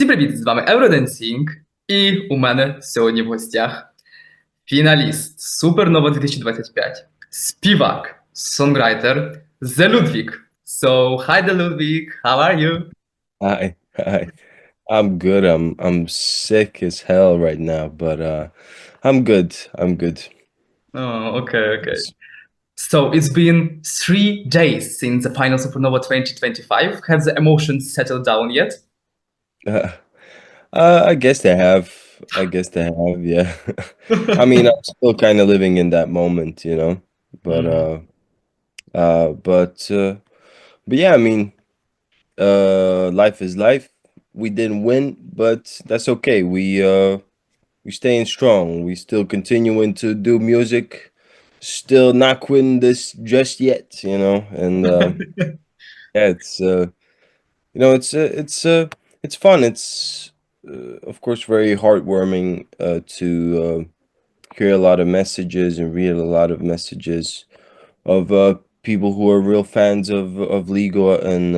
Всім привіт! З вами Eurodancing, і у мене сьогодні в гостях фіналіст Supernova 2025, співак, songwriter The Ludvig. So, hi the Ludvig, how are you? Hi. I'm good. I'm sick as hell right now, but I'm good. I'm good. Oh, okay. Yes. So, it's been 3 days since the final Supernova 2025. Have the emotions settled down yet? Uh, I guess they have. I guess they have. Yeah. I mean, I'm still kind of living in that moment, you know. But Mhm. uh, but uh, but yeah. I mean, life is life. We didn't win, but that's okay. We staying strong. We still continuing to do music. Still not quitting this just yet, you know. And yeah, it's fun. It's of course very heartwarming to hear a lot of messages and read a lot of messages of people who are real fans of Līgo and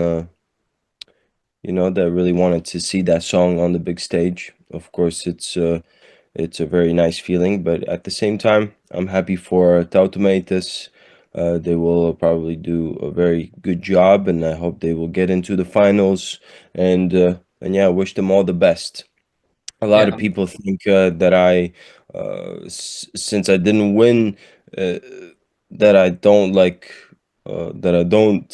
that really wanted to see that song on the big stage. Of course, it's a very nice feeling, but at the same time, I'm happy for tautumetis. They will probably do a very good job, and I hope they will get into the finals. And yeah, I wish them all the best. A lot of Yeah. people think that since I didn't win, uh, that I don't that I don't.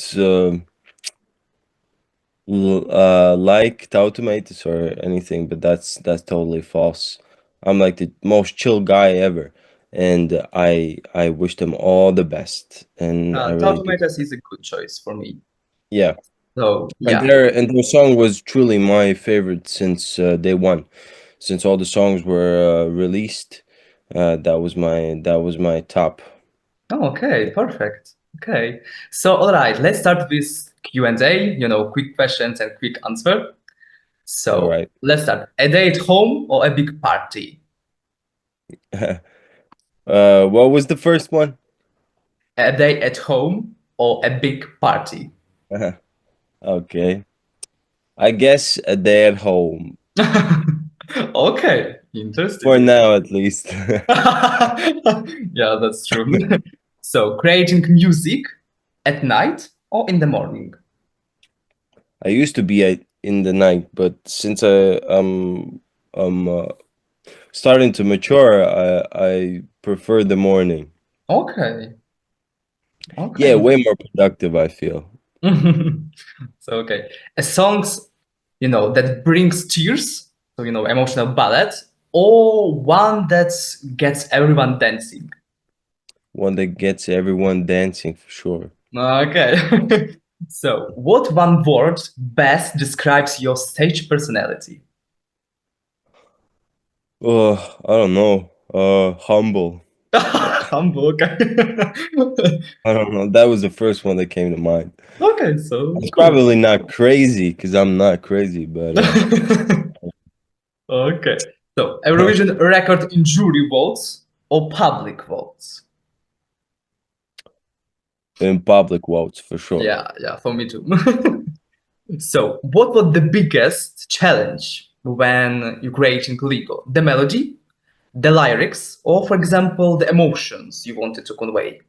Like Tautomatus or anything, but that's totally false. I'm like the most chill guy ever, and I wish them all the best, and I really do. Tautometas is a good choice for me. Yeah, So, and yeah. their song was truly my favorite since day one, since all the songs were released. That was my top. Oh, okay, perfect. Okay. So, all right, let's start with Q&A, quick questions and quick answer. All So, right. let's start. A day at home or a big party? What was the first one? A day at home or a big party? Okay, I guess a day at home. Okay, interesting. For now, at least. Yeah, that's true. So, creating music at night or in the morning? I used to be in the night, but since I'm starting to mature, I prefer the morning. Okay, Yeah, okay. way more productive, I feel. So, okay. A songs, that brings tears, so, emotional ballad, or one that gets everyone dancing. One that gets everyone dancing for sure. Okay. So, what one word best describes your stage personality? I don't know. Humble. Humble, okay. I don't know. That was the first one that came to mind. Okay, so It's cool. probably not crazy because I'm not crazy, but Okay. So, Eurovision record in jury votes or public votes? in public votes for sure. Yeah, for me too. So, what was the biggest challenge when you creating Līgo? The melody, the lyrics, or for example, the emotions you wanted to convey?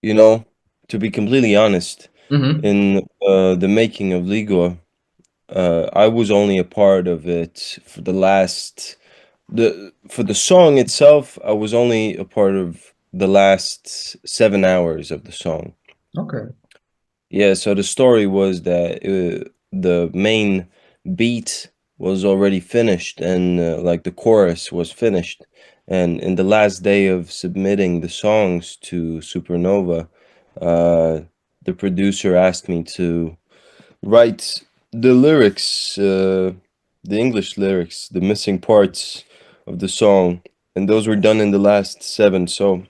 You know, to be completely honest, Hmm. in the making of Ligo, I was only a part of it for the song itself. I was only a part of the last 7 hours of the song. Okay. Yeah, so the story was that the main beat was already finished and like the chorus was finished. And in the last day of submitting the songs to Supernova, uh, the producer asked me to write the lyrics, the English lyrics, the missing parts of the song, and those were done in the last seven. So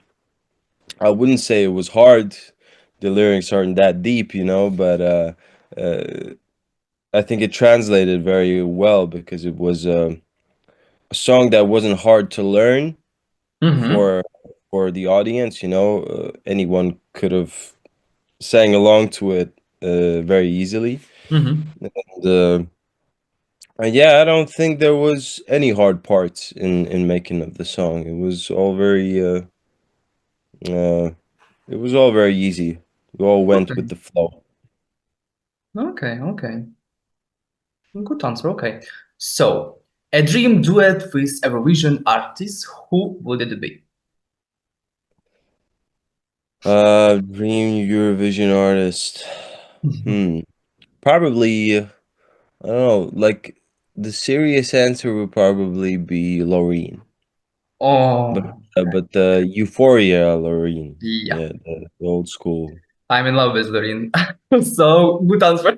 I wouldn't say it was hard. The lyrics aren't that deep, but uh, I think it translated very well because it was a song that wasn't hard to learn Hmm. for the audience. Anyone could have sang along to it very easily. Mm-hmm. And, yeah, I don't think there was any hard parts in making of the song. Uh, it was all very easy. We all went with Okay. the flow. Okay. Okay. Good answer. Okay. So, a dream duet with Eurovision artist, who would it be? Dream Eurovision artist. Hmm. Probably, I don't know, like the serious answer would probably be Loreen. But Oh, Euphoria Loreen. yeah. Yeah, the old school. I'm in love with Doreen. So, good answer.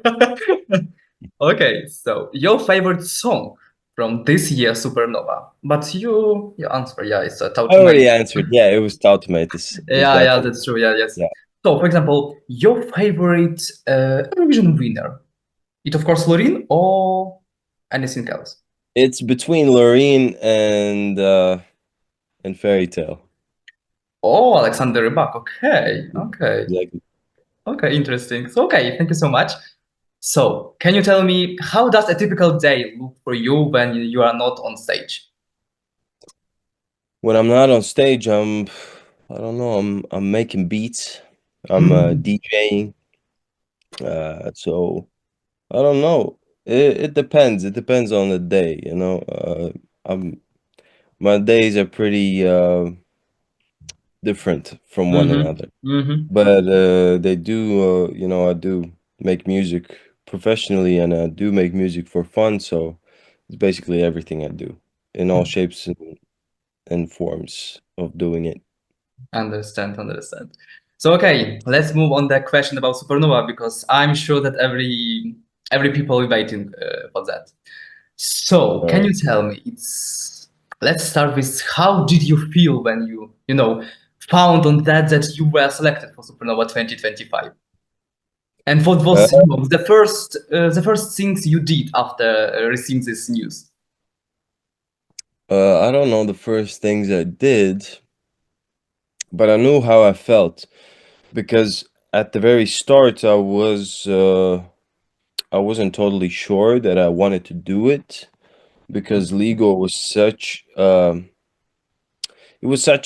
Okay, so your favorite song from this year Supernova. But you answer, yeah, it's a I already Tautomate. answered. Yeah, it was Tautomate. Is Yeah, yeah, definitely, that's true. Yeah, yes. yeah. So, for example, your favorite Eurovision winner. It of course Lorin or anything else. It's between Loreen and Fairy Tale. Oh, Alexander Rybak. Okay, okay, Exactly. okay. Interesting. So, okay, thank you so much. So, can you tell me how does a typical day look for you when you are not on stage? When I'm not on stage, I don't know, I'm making beats. I'm DJing. So I don't know. It depends. It depends on the day, you know. I'm My days are pretty different from one Mm-hmm. another. Mm-hmm. But they do, you know, I do make music professionally and I do make music for fun, so it's basically everything I do in all shapes and forms of doing it. Understand, understand. So okay, let's move on that question about Supernova because I'm sure that every people are waiting for that. So can Uh, you tell me? It's let's start with how did you feel when you found on that you were selected for Supernova 2025? And what uh, was the first things you did after receiving this news? I don't know the first things I did, but I knew how I felt because at the very start I wasn't totally sure that I wanted to do it because Līgo was such a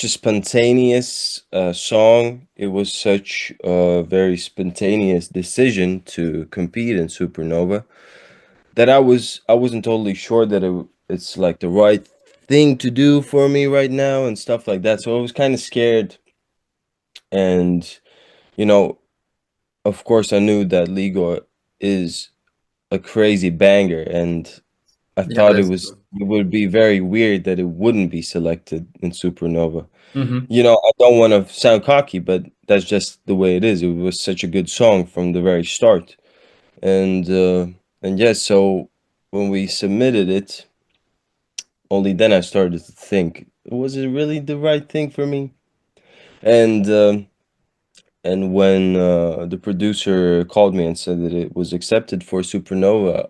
spontaneous song. It was such a very spontaneous decision to compete in Supernova that I wasn't totally sure that it's like the right thing to do for me right now and stuff like that. So I was kind of scared, and you know, of course, I knew that Līgo is a crazy banger, and I Yeah, thought that's true. it would be very weird that it wouldn't be selected in Supernova. Hmm. You know, I don't want to sound cocky, but that's just the way it is. It was such a good song from the very start, and uh, and yes, so when we submitted it, only then I started to think, was it really the right thing for me? And and when the producer called me and said that it was accepted for Supernova,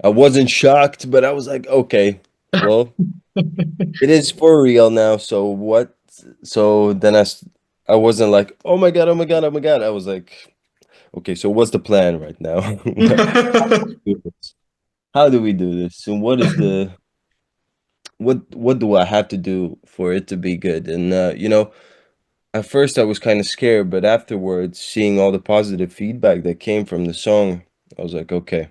I wasn't shocked, but I was like, okay, well, it is for real now. So what? So then I wasn't like, oh my god, oh my god, oh my god. I was like, okay, so what's the plan right now? How do we do this? How do we do this? And what is the what do I have to do for it to be good? And you know, at first I was kind of scared, but afterwards, seeing all the positive feedback that came from the song, I was like, okay,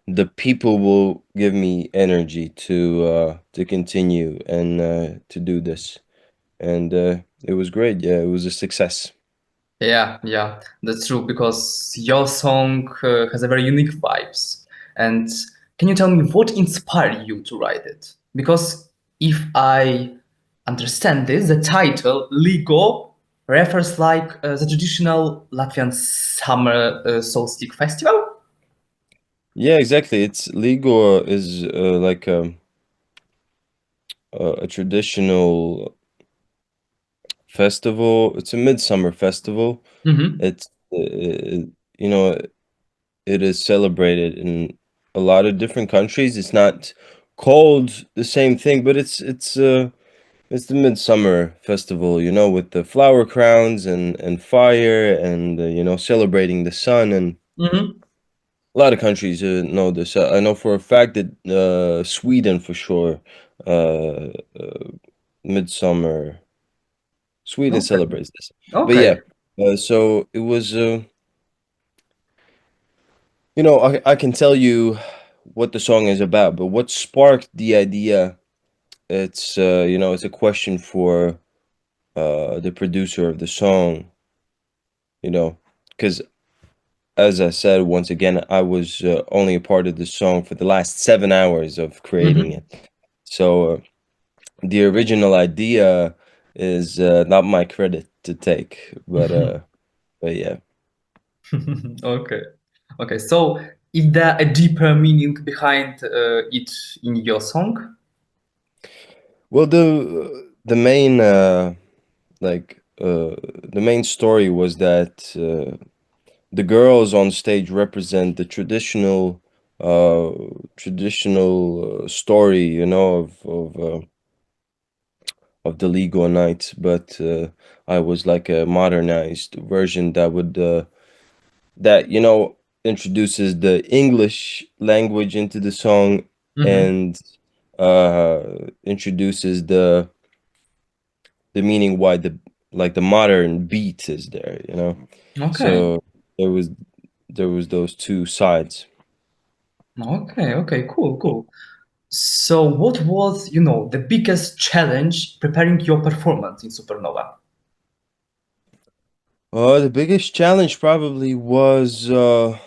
the people will give me energy to continue and to do this. And it was great. Yeah, it was a success. Yeah, yeah, that's true because your song has a very unique vibes. And can you tell me what inspired you to write it? Because if I understand this, the title Līgo refers like the traditional Latvian summer solstice festival. Yeah, exactly. It's Līgo is like a traditional festival. It's a midsummer festival. Mm-hmm. It's you know, it is celebrated in a lot of different countries. It's not called the same thing, but It's the Midsummer Festival, with the flower crowns and fire and celebrating the sun. And Hmm. a lot of countries know this. I know for a fact that Sweden for sure, uh, uh, Midsummer. Sweden Okay. celebrates this. But Okay. yeah, so it was. I can tell you what the song is about, but what sparked the idea? It's a question for the producer of the song. Because as I said once again, I was only a part of the song for the last 7 hours of creating Hmm. it. So the original idea is not my credit to take, but yeah. Okay. Okay. So, is there a deeper meaning behind it in your song? Well, the main the main story was that the girls on stage represent the uh traditional story, of the Līgo night, but I was like a modernized version that introduces the English language into the song Hmm. and introduces the meaning why the modern beat is there. Okay. So there was those two sides. Okay. Okay. Cool. Cool. So, what was, the biggest challenge preparing your performance in Supernova? The biggest challenge probably was um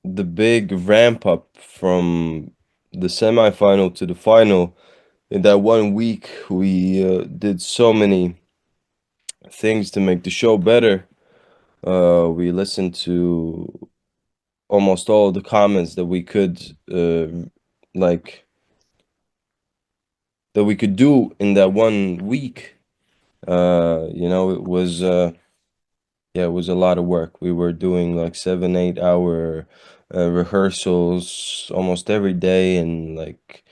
the big ramp up from the semifinal to the final. In that one week, we did so many things to make the show better. We listened to almost all the comments that we could like that we could do in that one week. It was yeah, it was a lot of work. We were doing like 7, 8 hour rehearsals almost every day, and like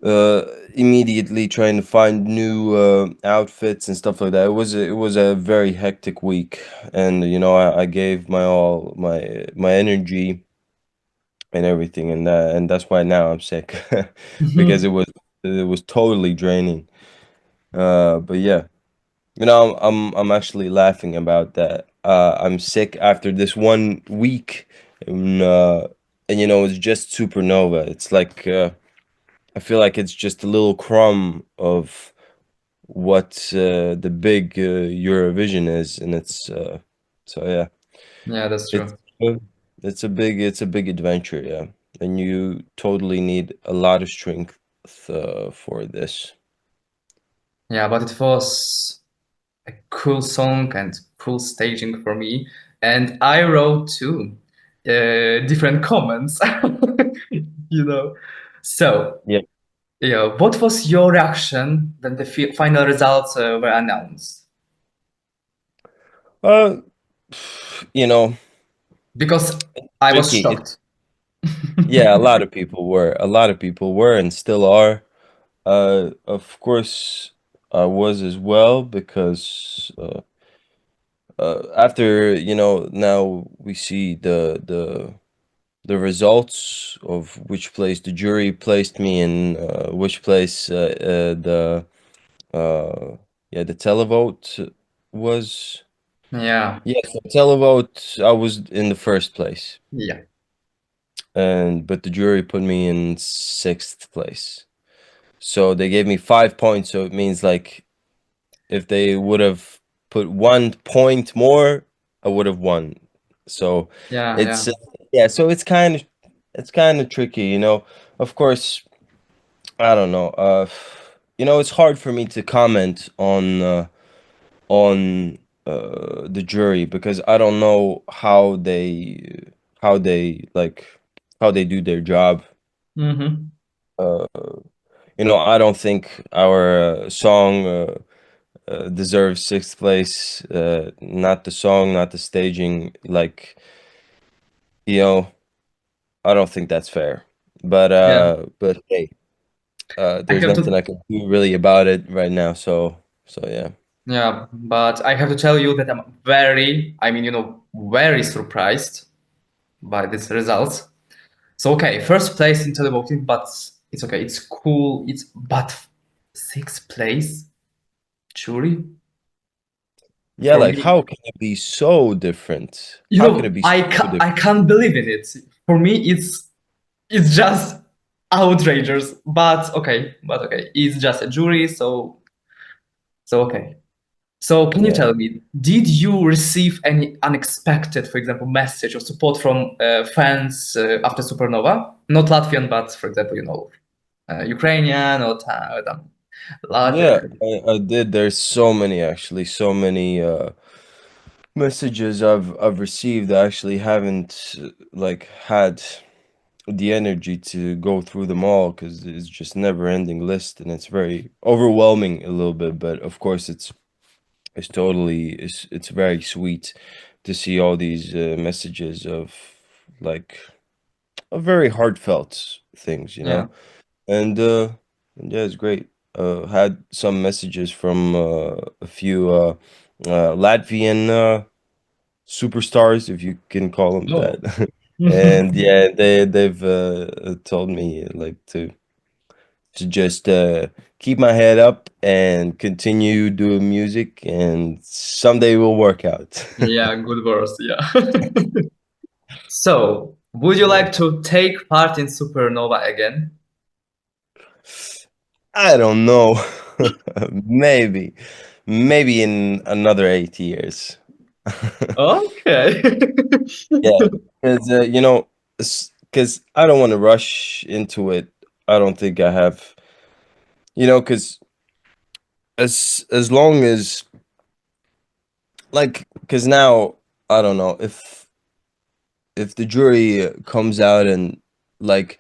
uh immediately trying to find new outfits and stuff like that. It was a very hectic week, and I gave my all, my energy and everything, and that's why now I'm sick because it Mhm. was it was totally draining. But yeah, I'm actually laughing about that. I'm sick after this one week, and it's just Supernova. It's like I feel like it's just a little crumb of what the big Eurovision is, and so yeah, Yeah, that's it's true. uh, it's a big adventure, yeah, and you totally need a lot of strength for this. Yeah, but it was a cool song and cool staging for me. And I wrote too different comments, you know. So, Yeah. yeah, what was your reaction when the final results were announced? Uh, you know, Because I was tricky. shocked. Yeah, a lot of people were and still are. Of course, I was as well because after now we see the results of which place the jury placed me in, which place the uh the televote was. Yeah, Yes, the televote, I was in the first place, yeah, and but the jury put me in sixth place. So they gave me 5 points. So it means like if they would have put 1 point more, I would have won. So yeah, it's yeah. yeah. So it's kind of tricky, Of course, I don't know. It's hard for me to comment on the jury because I don't know how they how they do their job. Hmm. Uh, I don't think our song deserves sixth place. Not the song, not the staging. Like, You know, I don't think that's fair. Yeah, But hey, I there's have nothing to. I can do really about it right now. So yeah. Yeah, but I have to tell you that I'm very, I mean, very surprised by these results. So okay, first place in televoting, but it's okay. It's cool. It's but sixth place jury Yeah, for like me. how can it be so different? How can it be so different? I can't believe in it. For me, it's just outrageous. But okay, it's just a jury, so okay. So can you Yeah. tell me, did you receive any unexpected, for example, message or support from fans after Supernova? Not Latvian, but for example, Ukrainian or Yeah, Latvia. I did. There's so many actually, so many messages I've received. I actually haven't like had the energy to go through them all because it's just never ending list and it's very overwhelming a little bit. But of course, it's very sweet to see all these messages of like very heartfelt things, you Yeah. know. And yeah, it's great. Had some messages from a few Latvian superstars, if you can call them Oh. that. And yeah, they've told me like to just keep my head up and continue doing music, and someday will work out. Yeah, good words. Yeah. So, would you Yeah. like to take part in Supernova again? I don't know. Maybe, maybe in another 8 years. Okay. Yeah, because because I don't want to rush into it. I don't think I have, because as long as because now I don't know if the jury comes out and like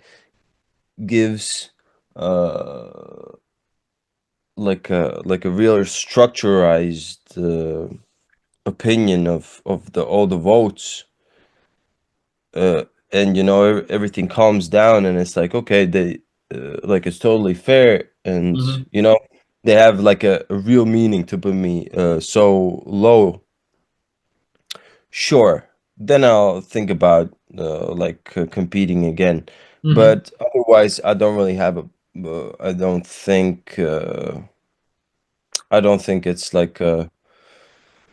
gives uh like a real structurized opinion of the all the votes, and everything calms down and it's like okay, they like it's totally fair, and Mhm, they have like a real meaning to put me so low. Sure, then I'll think about competing again. mhm. But otherwise, I don't really have a. I don't think it's like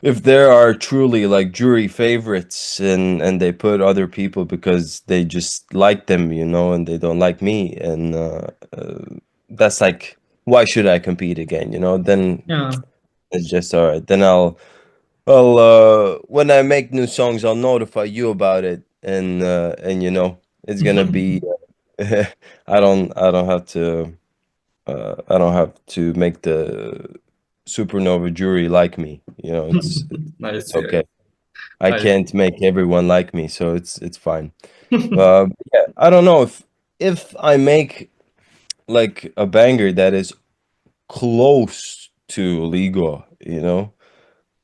if there are truly like jury favorites and they put other people because they just like them, and they don't like me, and that's like why should I compete again? Then Yeah. it's just all right. Then I'll when I make new songs, I'll notify you about it, and it's gonna be. I don't have to. I don't have to make the Supernova jury like me. I It's see. okay. I I can't see. make everyone like me, so it's fine. Yeah, I don't know if I make like a banger that is close to Līgo,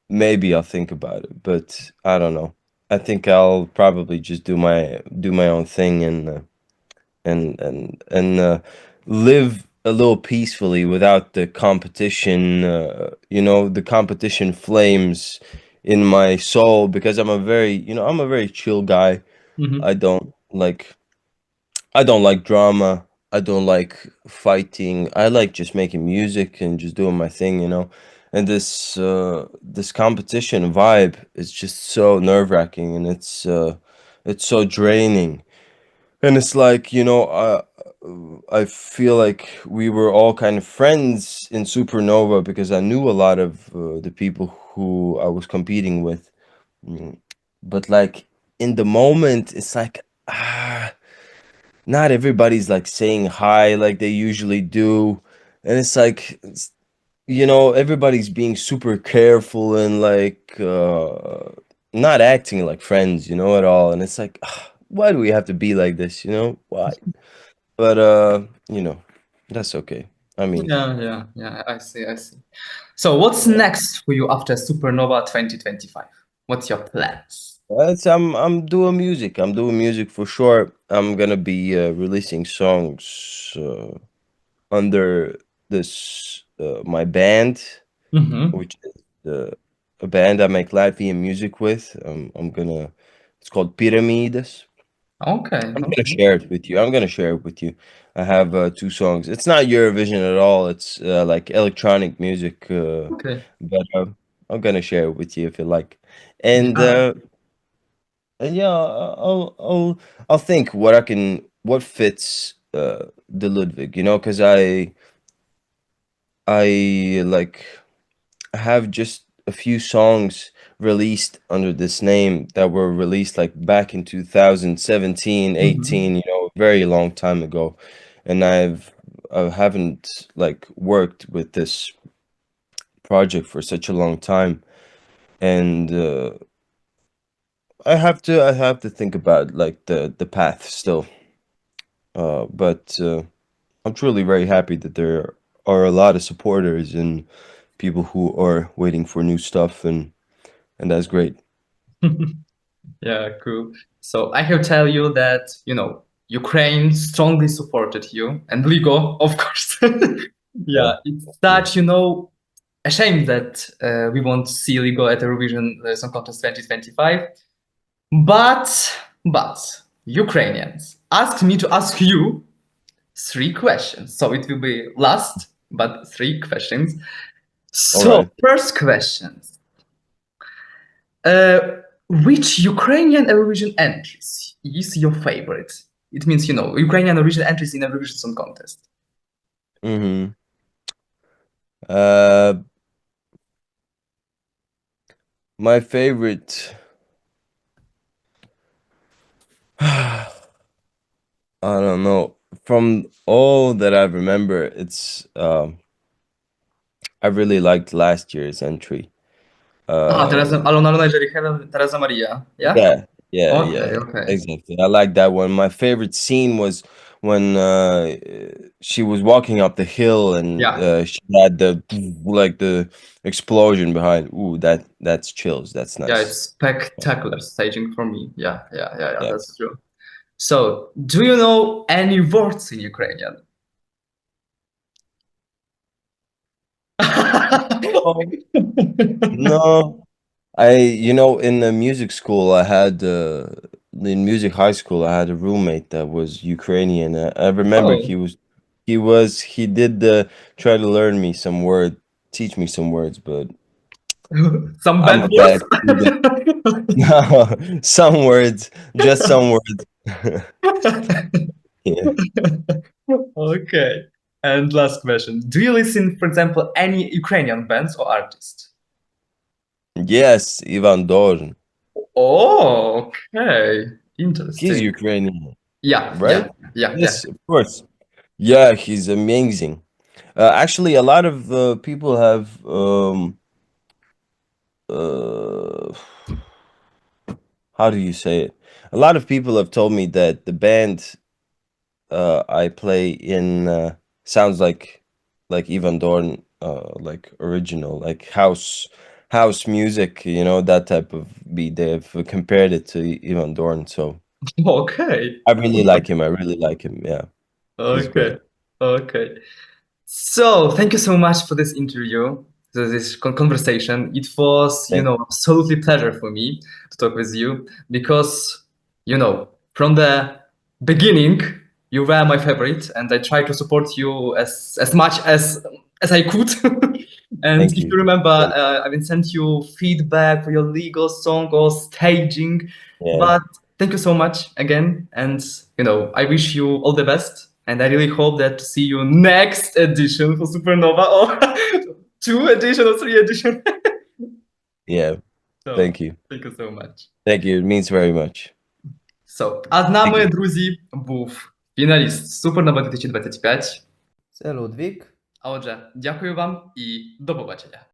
maybe I'll think about it, but I don't know. I think I'll probably just do my own thing and live a little peacefully without the competition. The competition flames in my soul because I'm a very chill guy. Mhm, I don't like I don't like drama. I don't like fighting. I like just making music and just doing my thing. And this competition vibe is just so nerve-wracking, and it's so draining. And it's like, I feel like we were all kind of friends in Supernova because I knew a lot of the people who I was competing with. Mm. But like in the moment, it's like not everybody's like saying hi like they usually do, and it's like everybody's being super careful and like not acting like friends, at all. And it's like, why do we have to be like this? Why? But that's okay. I mean, yeah, yeah, yeah. I see. I see. So, what's yeah. next for you after Supernova 2025? What's your plans? I'm doing music. I'm doing music for sure. I'm gonna be releasing songs under this my band, Mhm. which is a band I make Latvian music with. I'm gonna. It's called Pyramides. Okay, I'm gonna okay, share it with you. I'm gonna share it with you. I have two songs. It's not Eurovision at all. It's like electronic music, okay. but I'm gonna share it with you if you like. And Yeah. yeah, I'll think what I can what fits the Ludwig, you know, because I like have just a few songs released under this name that were released like back in 2017, Mhm. 18, you know, a very long time ago. And I haven't like worked with this project for such a long time. And I have to think about like the path still. But I'm truly very happy that there are a lot of supporters and people who are waiting for new stuff, and that's great. Yeah, cool. So I have tell you that, Ukraine strongly supported you and Ligo, of course. Yeah. Yeah, it's such, a shame that we won't see Ligo at Eurovision Song Contest 2025. But Ukrainians asked me to ask you three questions. So it will be last, but three questions. All So right. first question. Uh, which Ukrainian Eurovision entries is your favorite? It means, Ukrainian Eurovision entries in Eurovision Song Contest. Mm-hmm. Uh, my favorite. I don't know. From all that I remember, it's I really liked last year's entry. Teresa, Uh, Alona Luna Jerichel, Teresa Maria. Yeah? yeah, yeah, Okay, yeah, okay. exactly. I like that one. My favorite scene was when she was walking up the hill and Yeah. she had the like the explosion behind. Ooh, that's chills. That's Yeah, nice. it's spectacular staging for me. Yeah, yeah, yeah, yeah, Yeah. that's true. So, do you know any words in Ukrainian? Oh, no, you know, in the music school, in music high school, I had a roommate that was Ukrainian. I remember Oh, he did try to learn me some word, teach me some words, but some I'm bad a words? bad student. No, some words, just some words. Yeah. Okay. And last question. Do you listen, for example, any Ukrainian bands or artists? Yes, Ivan Dorn. Oh, okay. He's Interesting. Ukrainian, Yeah, right? yeah, yeah, yeah. Yes, of course. Yeah, he's amazing. Actually, a lot of people have uh, how do you say it? A lot of people have told me that the band I play in sounds like Ivan Dorn, like original, like house music. You know, that type of beat. They've compared it to Ivan Dorn, so Okay. I really like him. I really like him. Yeah, he's Okay. great. Okay. So, thank you so much for this interview, this conversation. It was, Thank absolutely pleasure for me to talk with you because, from the beginning, you were my favorite, and I tried to support you as much as I could. And thank if you. you remember, Thank I will send you feedback for your legal song or staging. Yeah, But thank you so much again, and I wish you all the best. And I really hope that to see you next edition for Supernova or two edition or three edition. yeah. So Thank you. thank you so much. Thank you. It means very much. So, а з Thank нами, you. друзі, був фіналіст Supernova 2025. Це Людвік. А отже, дякую вам і до побачення.